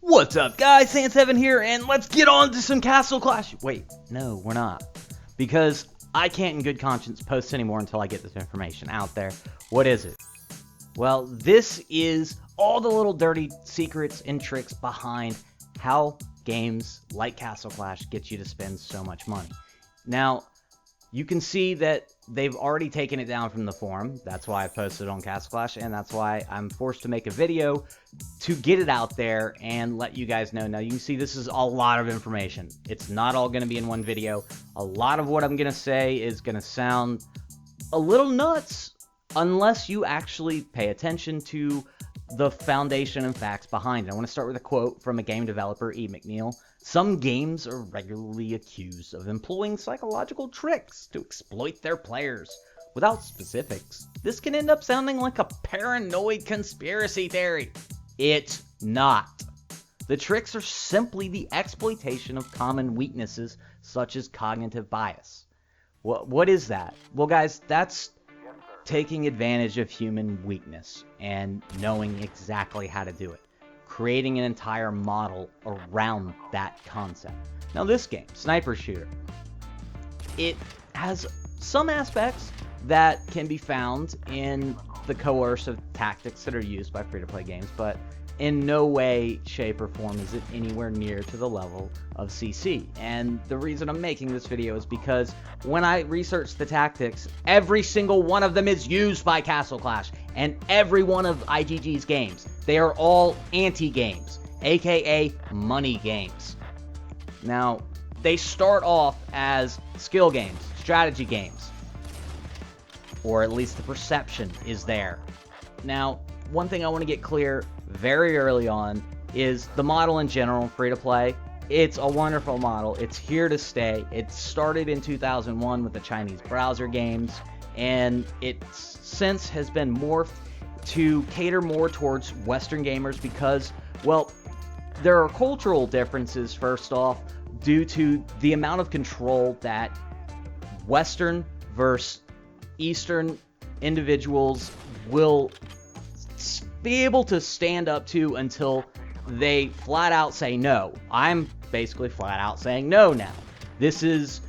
What's up, guys? Sand7 here, and let's get on to some Castle Clash. Wait, no, we're not. Because I can't in good conscience post anymore until I get this information out there. What is it? Well, this is all the little dirty secrets and tricks behind how games like Castle Clash get you to spend so much money. Now, you can see that they've already taken it down from the forum. That's why I posted it on Castle Clash, and that's why I'm forced to make a video to get it out there and let you guys know. Now, you can see this is a lot of information. It's not all going to be in one video. A lot of what I'm going to say is going to sound a little nuts unless you actually pay attention to the foundation and facts behind it. I want to start with a quote from a game developer, E. McNeil. Some games are regularly accused of employing psychological tricks to exploit their players. Without specifics, this can end up sounding like a paranoid conspiracy theory. It's not. The tricks are simply the exploitation of common weaknesses such as cognitive bias. What is that? Well, guys, that's taking advantage of human weakness and knowing exactly how to do it. Creating an entire model around that concept. Now, this game, Sniper Shooter, it has some aspects that can be found in the coercive tactics that are used by free-to-play games, but in no way, shape, or form is it anywhere near to the level of CC. And the reason I'm making this video is because when I researched the tactics, every single one of them is used by Castle Clash, and every one of IGG's games. They are all anti-games, aka money games. Now, they start off as skill games, strategy games, or at least the perception is there. Now, one thing I want to get clear very early on is the model in general, free-to-play. It's a wonderful model. It's here to stay. It started in 2001 with the Chinese browser games, and it since has been morphed to cater more towards Western gamers because, well, there are cultural differences, first off, due to the amount of control that Western versus Eastern individuals will be able to stand up to until they flat out say no. I'm basically flat out saying no now. This is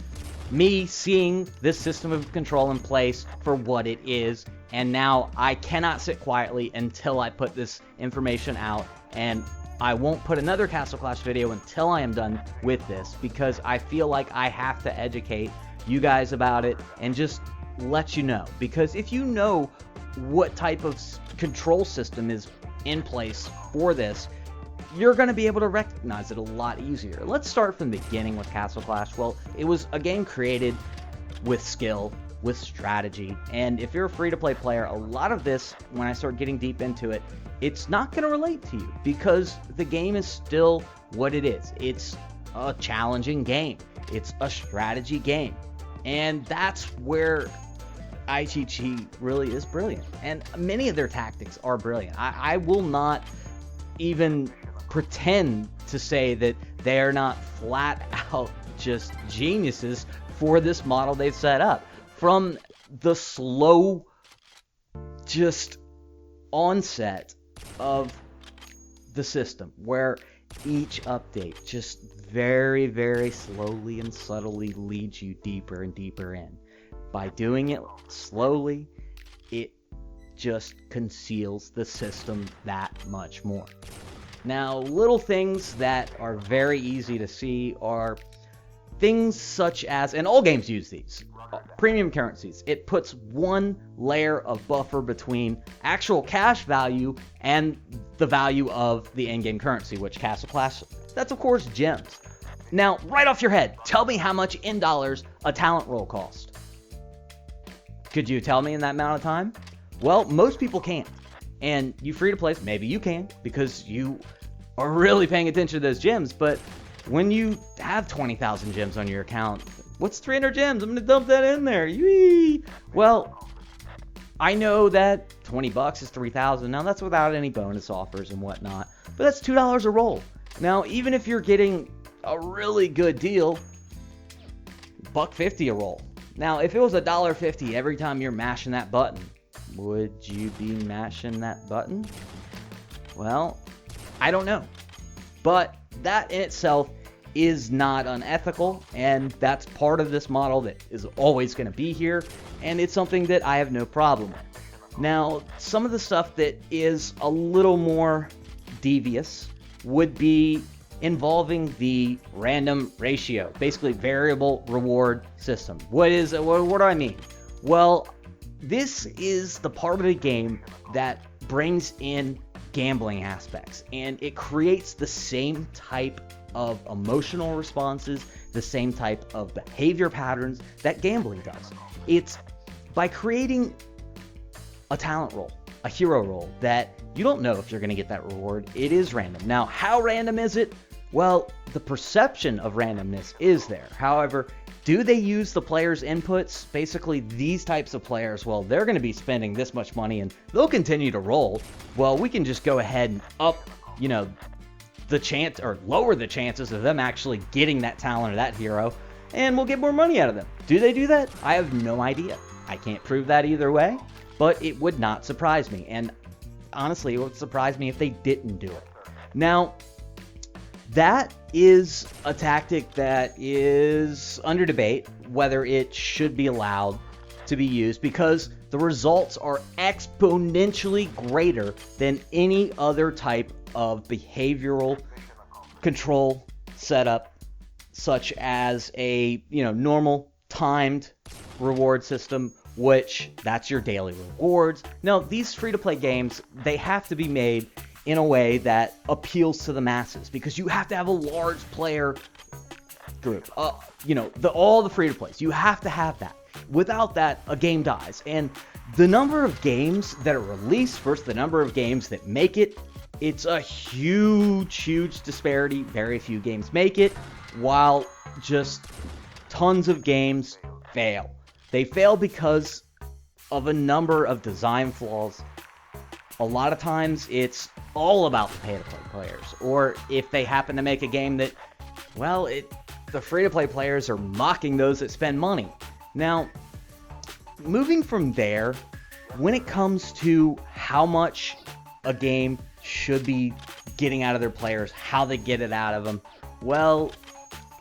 me seeing this system of control in place for what it is, and now I cannot sit quietly until I put this information out, and I won't put another Castle Clash video until I am done with this, because I feel like I have to educate you guys about it and just let you know. Because if you know what type of control system is in place for this, you're going to be able to recognize it a lot easier. Let's start from the beginning with Castle Clash. Well, it was a game created with skill, with strategy, and if you're a free-to-play player, a lot of this, when I start getting deep into it, it's not going to relate to you because the game is still what it is. It's a challenging game. It's a strategy game, and that's where IGG really is brilliant, and many of their tactics are brilliant. I will not even pretend to say that they are not flat out just geniuses for this model they've set up. From the slow just onset of the system, where each update just very, very slowly and subtly leads you deeper and deeper in. By doing it slowly, it just conceals the system that much more. Now, little things that are very easy to see are things such as, and all games use these, premium currencies. It puts one layer of buffer between actual cash value and the value of the in-game currency, which Castle Clash, that's of course gems. Now, right off your head, tell me how much in dollars a talent roll cost. Could you tell me in that amount of time? Well, most people can't. And you free-to-play, maybe you can, because you are really paying attention to those gems. But when you have 20,000 gems on your account, what's 300 gems? I'm going to dump that in there. Yee! Well, I know that 20 bucks is 3,000. Now, that's without any bonus offers and whatnot. But that's $2 a roll. Now, even if you're getting a really good deal, $1.50 a roll. Now, if it was $1.50 every time you're mashing that button, would you be mashing that button? Well, I don't know. But that in itself is not unethical, and that's part of this model that is always going to be here, and it's something that I have no problem with. Now, some of the stuff that is a little more devious would be involving the random ratio, basically variable reward system. What do I mean? Well, this is the part of the game that brings in gambling aspects, and it creates the same type of emotional responses, the same type of behavior patterns that gambling does. It's by creating a talent roll, a hero roll, that you don't know if you're going to get that reward. It is random. Now, how random is it? Well, the perception of randomness is there. However, do they use the players' inputs? Basically, these types of players, well, they're going to be spending this much money and they'll continue to roll. Well, we can just go ahead and up, the chance, or lower the chances of them actually getting that talent or that hero, and we'll get more money out of them. Do they do that? I have no idea. I can't prove that either way, but it would not surprise me. And honestly, it would surprise me if they didn't do it. Now, that is a tactic that is under debate whether it should be allowed to be used, because the results are exponentially greater than any other type of behavioral control setup, such as a normal timed reward system, which that's your daily rewards. Now, these free-to-play games, they have to be made in a way that appeals to the masses, because you have to have a large player group. All the free-to-plays, you have to have that. Without that, a game dies. And the number of games that are released versus the number of games that make it, it's a huge disparity. Very few games make it, while just tons of games fail. They fail because of a number of design flaws. A lot of times it's all about the pay-to-play players, or if they happen to make a game that, the free-to-play players are mocking those that spend money. Now, moving from there, when it comes to how much a game should be getting out of their players, how they get it out of them, well,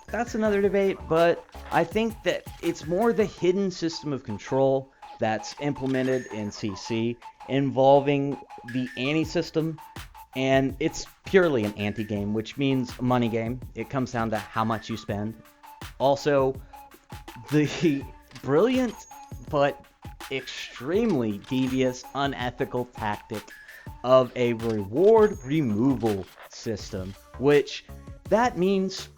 that's another debate, but I think that it's more the hidden system of control that's implemented in CC involving the ante system, and it's purely an ante game, which means a money game. It comes down to how much you spend. Also, the brilliant but extremely devious, unethical tactic of a reward removal system, which that means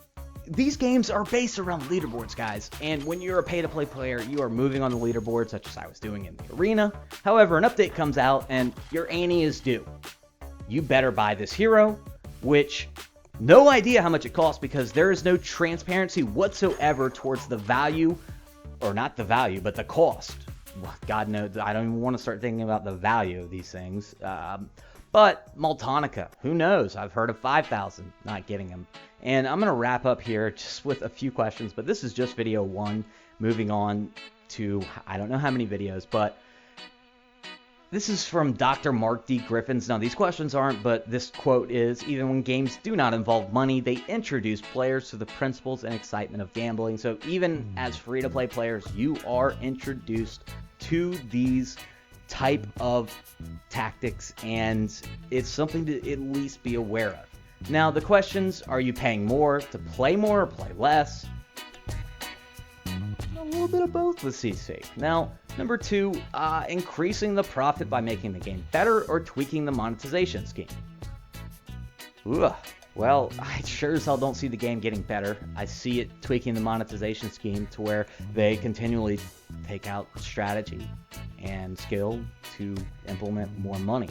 these games are based around leaderboards, guys, and when you're a pay-to-play player, you are moving on the leaderboard, such as I was doing in the arena. However, an update comes out, and your ante is due. You better buy this hero, which, no idea how much it costs, because there is no transparency whatsoever towards the value, or not the value, but the cost. God knows, I don't even want to start thinking about the value of these things. But Maltonica, who knows? I've heard of 5,000 not getting them. And I'm going to wrap up here just with a few questions, but this is just video 1, moving on to, I don't know how many videos, but this is from Dr. Mark D. Griffins. Now, these questions aren't, but this quote is, even when games do not involve money, they introduce players to the principles and excitement of gambling. So even as free-to-play players, you are introduced to these type of tactics, and it's something to at least be aware of. Now, the questions, are you paying more to play more or play less? A little bit of both with CC. Now, number 2, increasing the profit by making the game better or tweaking the monetization scheme. Well, I sure as hell don't see the game getting better. I see it tweaking the monetization scheme to where they continually take out strategy and skill to implement more money.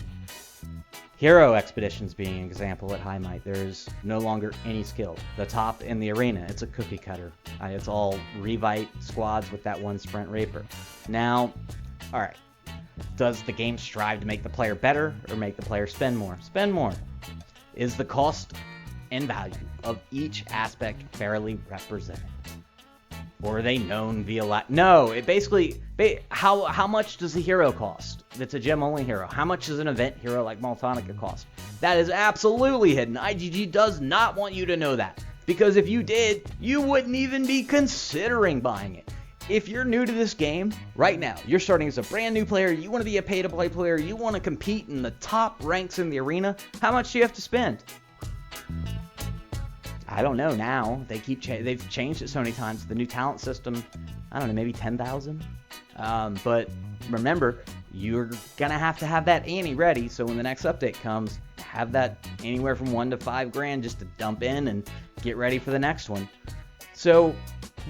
Hero expeditions being an example at High Might, there's no longer any skill. The top in the arena, it's a cookie cutter. It's all Revite squads with that one Sprint Raper. Now, alright, does the game strive to make the player better or make the player spend more? Spend more. Is the cost and value of each aspect fairly represented? Or are they known via No, it basically, how much does the hero cost? It's a gem only hero. How much does an event hero like Maltonica cost? That is absolutely hidden. IGG does not want you to know that, because if you did, you wouldn't even be considering buying it. If you're new to this game right now, you're starting as a brand new player, you want to be a pay-to-play player, you want to compete in the top ranks in the arena, how much do you have to spend? I don't know now. They've changed it so many times. The new talent system, I don't know, maybe 10,000. But remember, you're gonna have to have that ante ready. So when the next update comes, have that anywhere from $1 to $5 grand just to dump in and get ready for the next one. So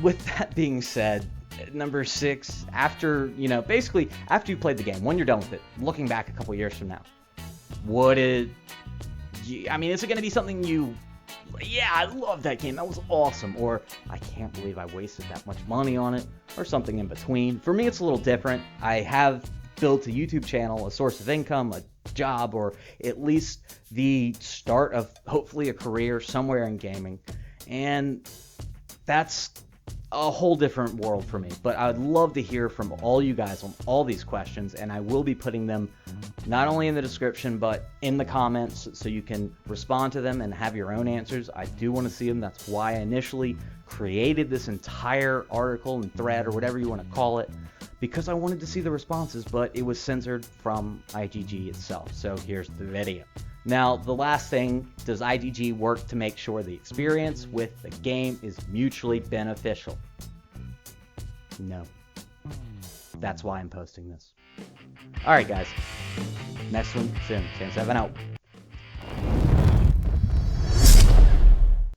with that being said, number 6, after basically after you played the game, when you're done with it, looking back a couple years from now, is it gonna be something yeah, I love that game, that was awesome, or I can't believe I wasted that much money on it, or something in between? For me, it's a little different. I have built a YouTube channel, a source of income, a job, or at least the start of hopefully a career somewhere in gaming, and that's a whole different world for me. But I would love to hear from all you guys on all these questions, and I will be putting them not only in the description but in the comments so you can respond to them and have your own answers. I do want to see them. That's why I initially created this entire article and thread, or whatever you want to call it, because I wanted to see the responses, but it was censored from IGG itself. So here's the video. Now, the last thing, does IGG work to make sure the experience with the game is mutually beneficial? No. That's why I'm posting this. Alright guys, next one soon. 10-7 out.